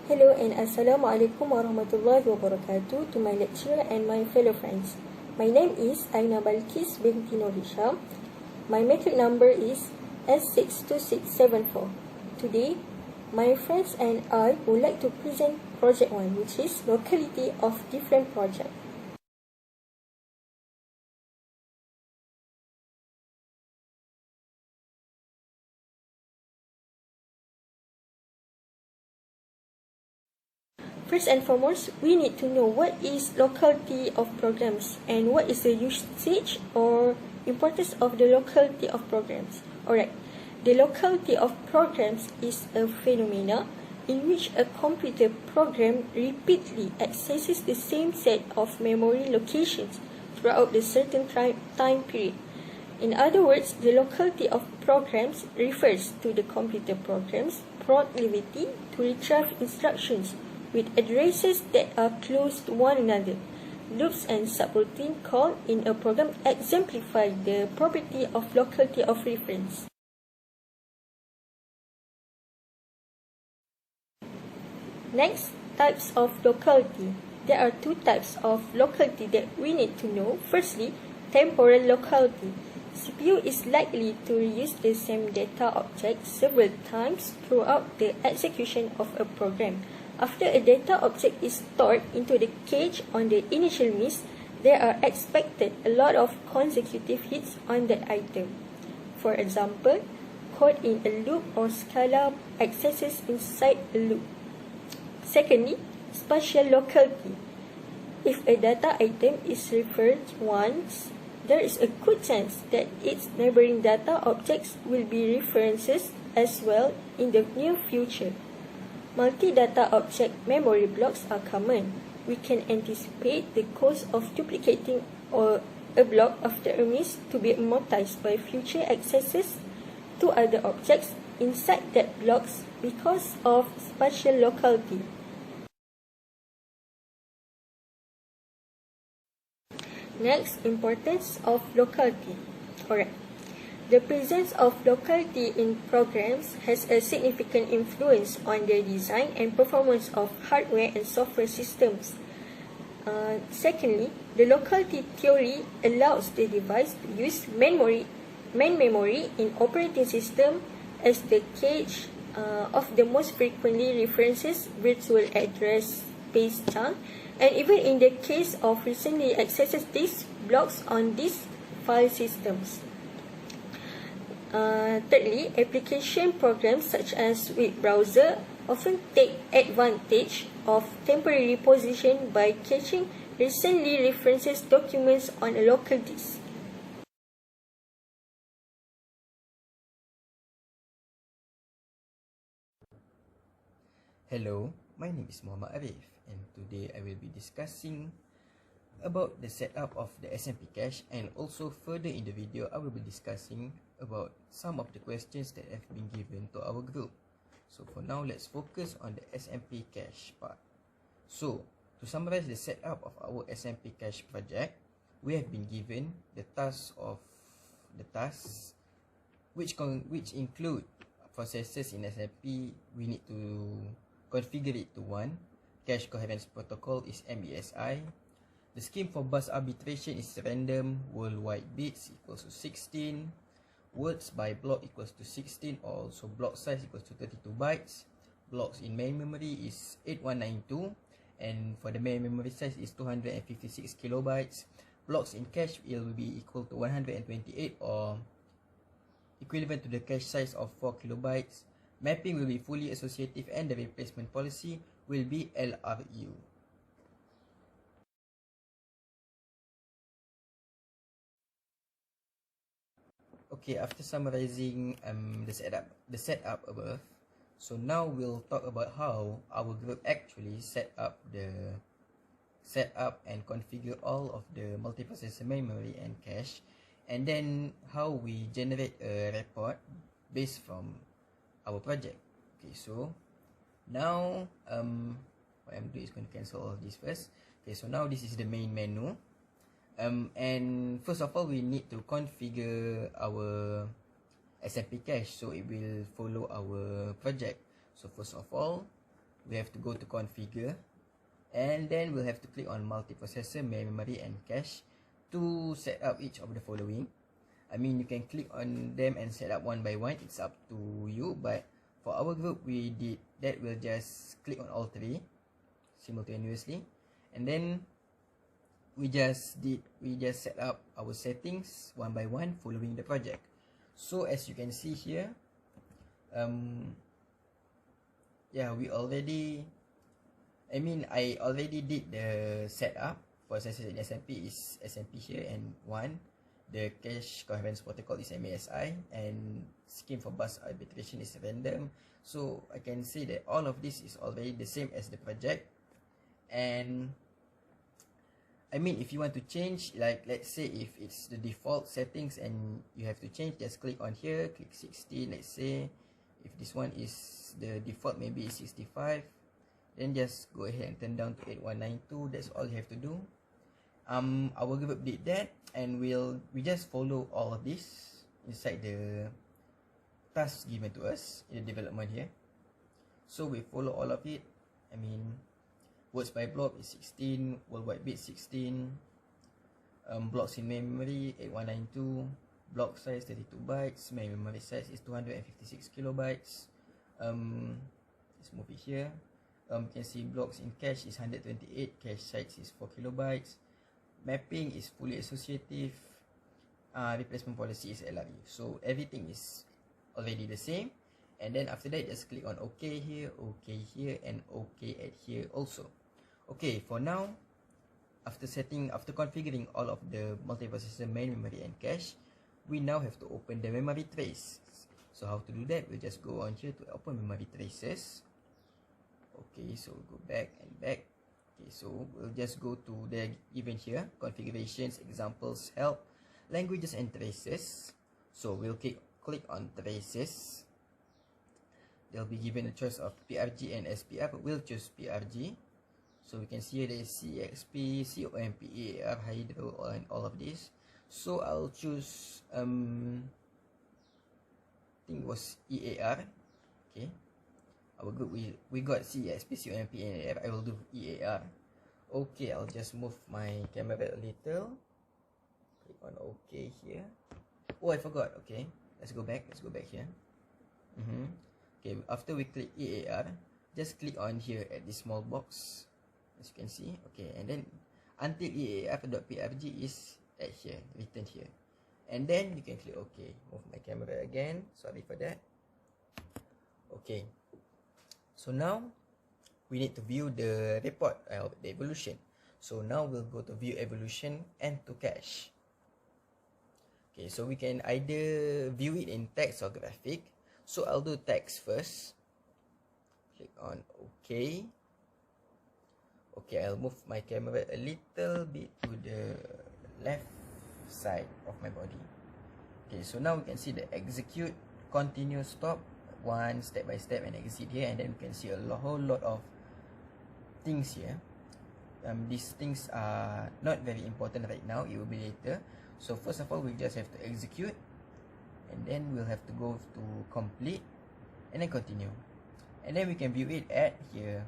Hello and Assalamualaikum warahmatullahi wabarakatuh to my lecturer and my fellow friends. My name is Aina Balkis binti Nur Hisham. My matric number is S62674. Today, my friends and I would like to present project 1, which is locality of different projects. First and foremost, we need to know what is locality of programs and what is the usage or importance of the locality of programs. Alright, the locality of programs is a phenomena in which a computer program repeatedly accesses the same set of memory locations throughout a certain time period. In other words, the locality of programs refers to the computer program's proclivity to retrieve instructions with addresses that are close to one another. Loops and subroutines called in a program exemplify the property of locality of reference. Next, types of locality. There are two types of locality that we need to know. Firstly, temporal locality. CPU is likely to reuse the same data object several times throughout the execution of a program. After a data object is stored into the cache on the initial miss, there are expected a lot of consecutive hits on that item. For example, code in a loop or Scala accesses inside a loop. Secondly, spatial locality. If a data item is referred once, there is a good chance that its neighboring data objects will be references as well in the near future. Multi-data object memory blocks are common. We can anticipate the cost of duplicating a block after a miss to be amortized by future accesses to other objects inside that blocks because of spatial locality. Next, importance of locality. Alright. The presence of locality in programs has a significant influence on the design and performance of hardware and software systems. Secondly, the locality theory allows the device to use main memory in operating system as the cache of the most frequently references virtual address space chunk, and even in the case of recently accessed disk blocks on these file systems. Thirdly, application programs such as web browser often take advantage of temporary reposition by caching recently references documents on a local disk. Hello, my name is Muhammad Arif, and today I will be discussing about the setup of the SMPCache, and also further in the video I will be discussing about some of the questions that have been given to our group. So for now, let's focus on the SMPCache part. So to summarize the setup of our SMPCache project, we have been given the tasks which include processes in SMP. We need to configure it to 1. Cache coherence protocol is MESI. The scheme for bus arbitration is random worldwide bits equals to 16. Words by block equals to 16, also block size equals to 32 bytes. Blocks in main memory is 8192, and for the main memory size is 256 kilobytes. Blocks in cache will be equal to 128, or equivalent to the cache size of 4 kilobytes. Mapping will be fully associative, and the replacement policy will be LRU. Okay, after summarizing the setup above, so now we'll talk about how our group actually set up and configure all of the multiprocessor memory and cache, and then how we generate a report based from our project. Okay, so now what I'm doing is going to cancel all of this first. Okay, so now this is the main menu. And first of all, we need to configure our SMPCache so it will follow our project. So first of all, we have to go to configure, and then we'll have to click on multiprocessor, memory and cache to set up each of the following. I mean, you can click on them and set up one by one, it's up to you, but for our group we did that. We'll just click on all three simultaneously, and then we just set up our settings one by one following the project. So as you can see here, yeah, I already did the setup. Processor in SMP is SMP here, and one, the cache coherence protocol is MASI, and scheme for bus arbitration is random. So I can say that all of this is already the same as the project. And I mean, if you want to change, like let's say if it's the default settings and you have to change, just click on here, click 16, let's say. If this one is the default, maybe it's 65, then just go ahead and turn down to 8192. That's all you have to do. Our group did that, and we just follow all of this inside the tasks given to us in the development here. So we follow all of it. I mean, words by block is 16, worldwide bit 16, blocks in memory 8192, block size 32 bytes, memory size is 256 kilobytes. Let's move it here. You can see blocks in cache is 128, cache size is 4 kilobytes, mapping is fully associative, replacement policy is LRE. So everything is already the same. And then after that, just click on OK here, and OK at here also. Okay, for now, after configuring all of the multiprocessor main memory and cache, we now have to open the memory trace. So how to do that? We'll just go on here to open memory traces. Okay, so go back and back. Okay, so we'll just go to the given here, configurations, examples, help, languages and traces. So we'll click on traces. They'll be given a choice of PRG and SPR, but we'll choose PRG. So we can see here there is CXP, COMP, EAR, Hydro, and all of this. So I'll choose I think it was EAR. Okay, our group we got CXP, COMP, and EAR. I will do EAR. Okay, I'll just move my camera a little. Click on OK here. Oh, I forgot. Okay, let's go back here. Okay, after we click EAR, just click on here at this small box, as you can see. Okay, and then until EAR.prg is at here, written here, and then you can click OK. Move my camera again, sorry for that. Okay, so now we need to view the report of the evolution. So now we'll go to view evolution and to cache. Okay, so we can either view it in text or graphic. So I'll do text first. Click on OK. Okay, I'll move my camera a little bit to the left side of my body. Okay, so now we can see the execute, continue, stop, one step by step, and exit here, and then we can see a whole lot of things here. These things are not very important right now, it will be later. So first of all, we just have to execute, and then we'll have to go to complete, and then continue, and then we can view it at here,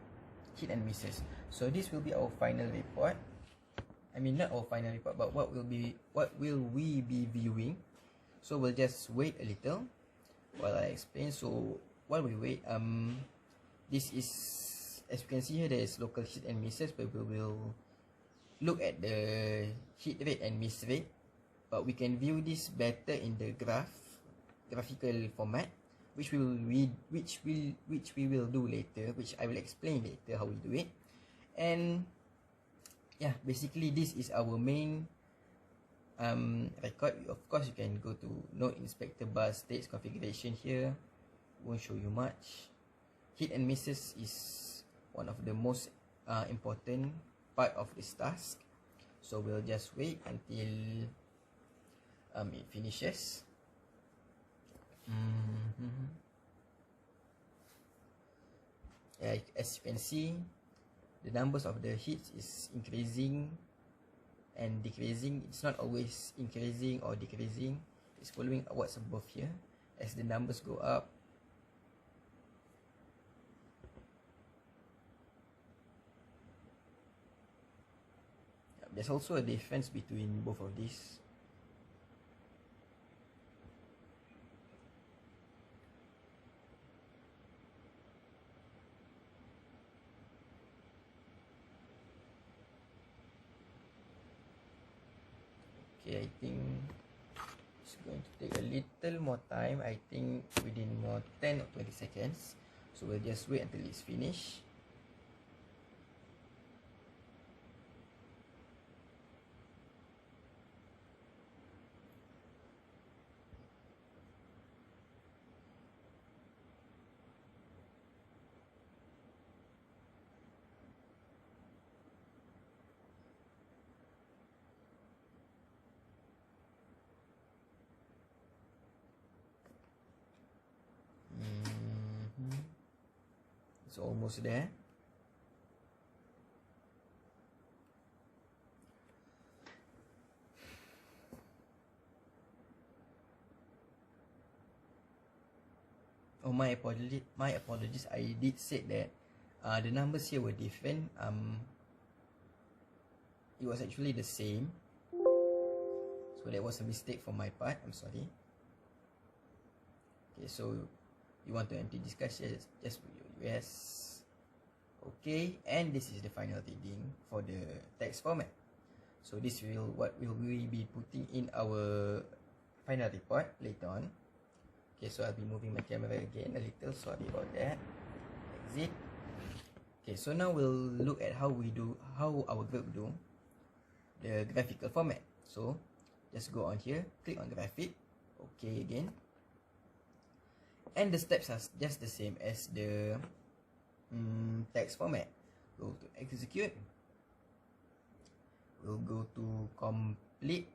hit and misses. So this will be our final report. I mean, not our final report, but what will we be viewing. So we'll just wait a little while I explain. So while we wait, this is, as you can see here, there is local hit and misses, but we will look at the hit rate and miss rate. But we can view this better in the graphical format, which we will do later, which I will explain later how we do it. And yeah, basically this is our main record. Of course, you can go to node inspector bus states configuration here. Won't show you much. Hit and misses is one of the most important part of this task. So we'll just wait until it finishes. Yeah, as you can see, the numbers of the hits is increasing and decreasing. It's not always increasing or decreasing. It's following what's above here. As the numbers go up, there's also a difference between both of these. Okay, I think it's going to take a little more time. I think within more 10 or 20 seconds. So we'll just wait until it's finished. It's almost there. Oh, my apologies. I did say that the numbers here were different. It was actually the same. So that was a mistake from my part. I'm sorry. Okay, so you want to empty this cache? Just yes. Okay, and this is the final reading for the text format. So this will what will we be putting in our final report later on. Okay, so I'll be moving my camera again a little. Sorry about that. Exit. Okay, so now we'll look at how our group do the graphical format. So just go on here, click on graphic. Okay, again. And the steps are just the same as the text format. Go to execute. We'll go to complete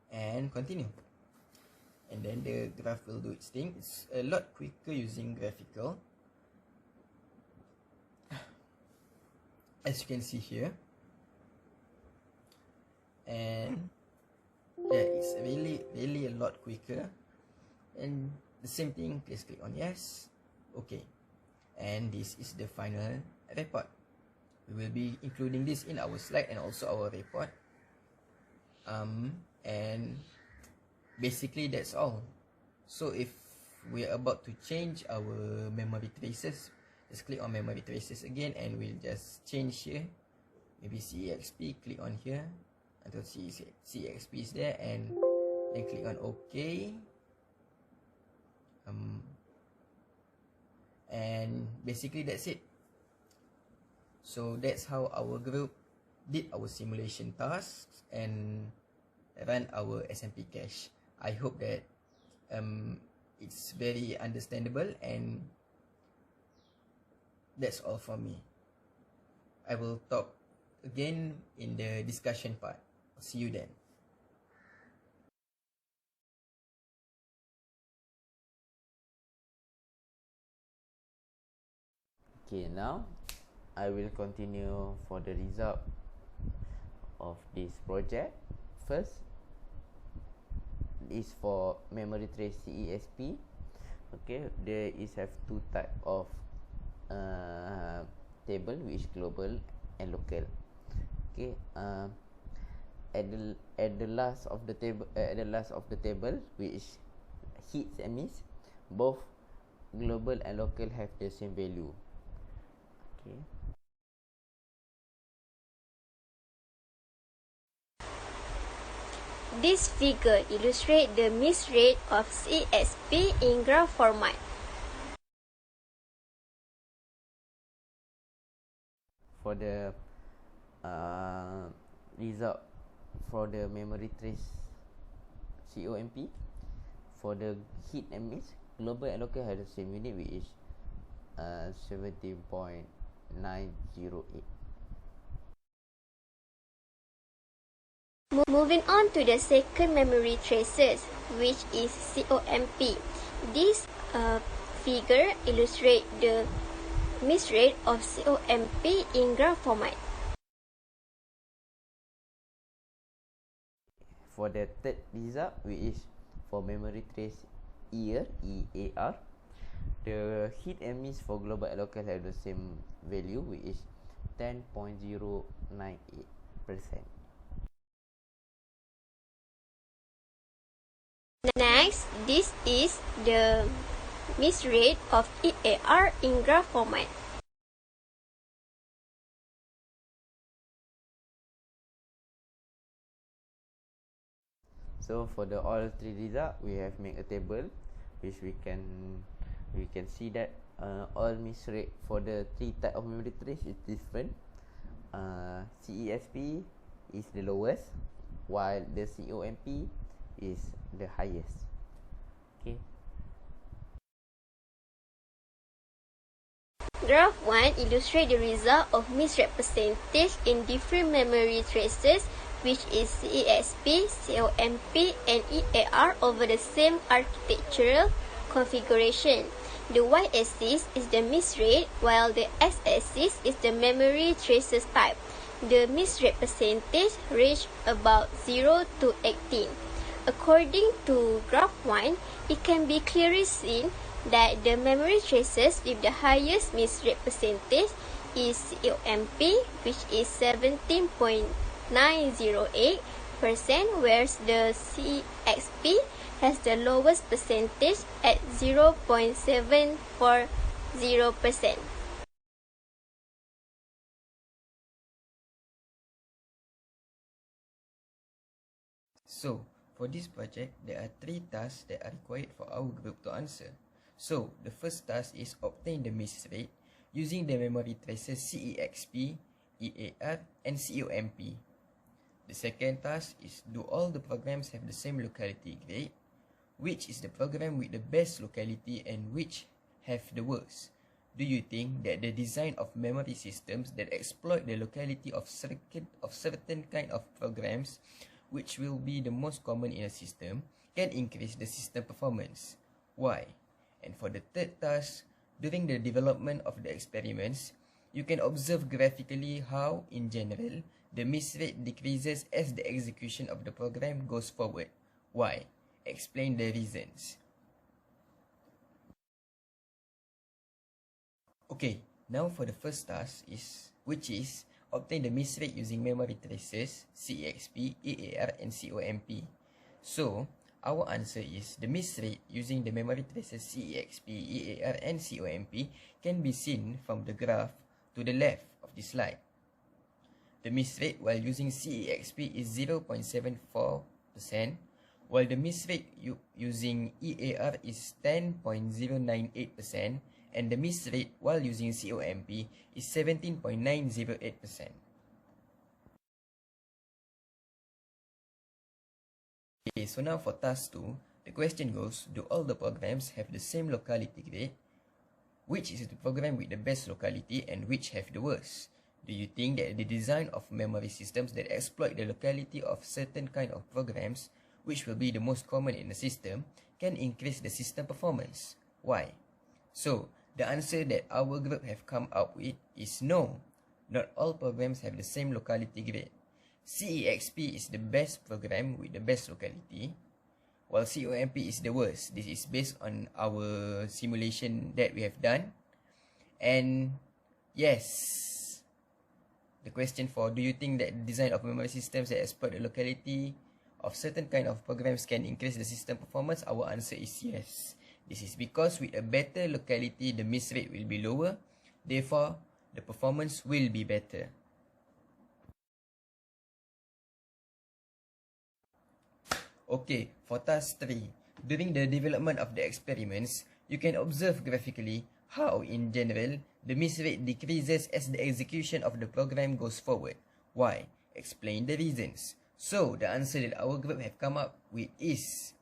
and continue. And then the graph will do its thing. It's a lot quicker using graphical. As you can see here. And yeah, it's really a lot quicker. And the same thing, please click on yes. Okay. And this is the final report. We will be including this in our slide and also our report. And basically that's all. So if we are about to change our memory traces, just click on memory traces again and we'll just change here. Maybe CEXP, click on here until CEXP is there and then click on OK. And basically that's it. So that's how our group did our simulation tasks and run our SMPCache. I hope that it's very understandable, and that's all from me. I will talk again in the discussion part. See you then. Okay, now I will continue for the result of this project. First is for memory trace CESP. Okay, there is have two type of table, which global and local. Okay, at the last of the table, which hits and miss, both global and local have the same value. Okay. This figure illustrates the miss rate of CSP in graph format. For the result for the memory trace COMP, for the hit and miss, global and local have the same unit, which is 17.908. Moving on to the second memory traces, which is COMP. This figure illustrates the miss rate of COMP in graph format. For the third result, which is for memory trace EAR, the hit and miss for global and local have the same value, which is 10.098%. Next, this is the miss rate of EAR in graph format. So for the all three result, we have made a table which we can see that all miss rate for the three type of memory trace is different. CESP is the lowest, while the COMP is the highest. Okay. Graph 1 illustrates the result of miss rate percentage in different memory traces, which is CESP, COMP, and EAR over the same architectural configuration. The y-axis is the miss rate, while the x-axis is the memory traces type. The miss rate percentage range about 0 to 18. According to graph 1, it can be clearly seen that the memory traces with the highest miss rate percentage is COMP, which is 17.908%, whereas the CXP has the lowest percentage at 0.740%. So, for this project, there are 3 tasks that are required for our group to answer. So, the first task is obtain the miss rate using the memory traces CEXP, EAR, and COMP. The second task is do all the programs have the same locality grade, which is the program with the best locality and which have the worst. Do you think that the design of memory systems that exploit the locality of certain kind of programs, which will be the most common in a system, can increase the system performance? Why? And for the third task, during the development of the experiments, you can observe graphically how, in general, the miss rate decreases as the execution of the program goes forward. Why? Explain the reasons. Okay, now for the first task which is obtain the miss rate using memory traces, CEXP, EAR, and COMP. So, our answer is the miss rate using the memory traces CEXP, EAR, and COMP can be seen from the graph to the left of the slide. The miss rate while using CEXP is 0.74%, while the miss rate using EAR is 10.098%, and the miss rate while using COMP is 17.908%. Okay, so now for task 2, the question goes, do all the programs have the same locality grade? Which is the program with the best locality and which have the worst? Do you think that the design of memory systems that exploit the locality of certain kind of programs, which will be the most common in the system, can increase the system performance? Why? So, the answer that our group have come up with is no. Not all programs have the same locality grade. CEXP is the best program with the best locality, while COMP is the worst. This is based on our simulation that we have done. And yes, the question for do you think that the design of memory systems that exploit the locality of certain kind of programs can increase the system performance? Our answer is yes. This is because with a better locality, the miss rate will be lower. Therefore, the performance will be better. Okay, for task 3, during the development of the experiments, you can observe graphically how, in general, the miss rate decreases as the execution of the program goes forward. Why? Explain the reasons. So, the answer that our group have come up with is,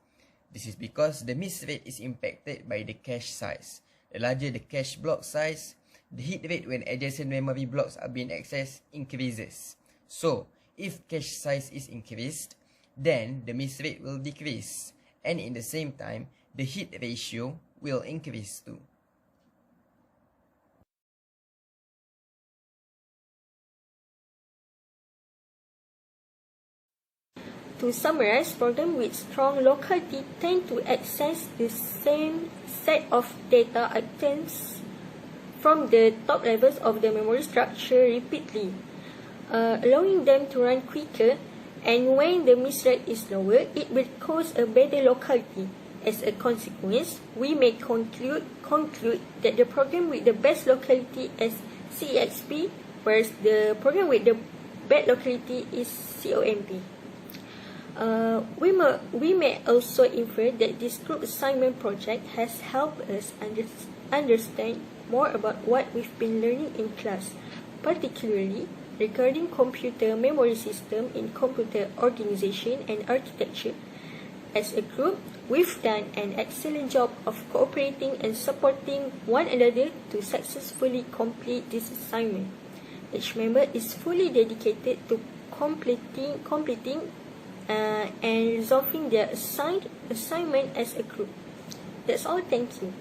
this is because the miss rate is impacted by the cache size. The larger the cache block size, the hit rate when adjacent memory blocks are being accessed increases. So, if cache size is increased, then the miss rate will decrease, and in the same time, the hit ratio will increase too. To summarize, programs with strong locality tend to access the same set of data items from the top levels of the memory structure repeatedly, allowing them to run quicker, and when the miss rate is lower, it will cause a better locality. As a consequence, we may conclude that the program with the best locality is CEXP, whereas the program with the bad locality is COMP. We may also infer that this group assignment project has helped us understand more about what we've been learning in class, particularly regarding computer memory system in computer organization and architecture. As a group, we've done an excellent job of cooperating and supporting one another to successfully complete this assignment. Each member is fully dedicated to completing and resolving their assignment as a group. That's all. Thank you.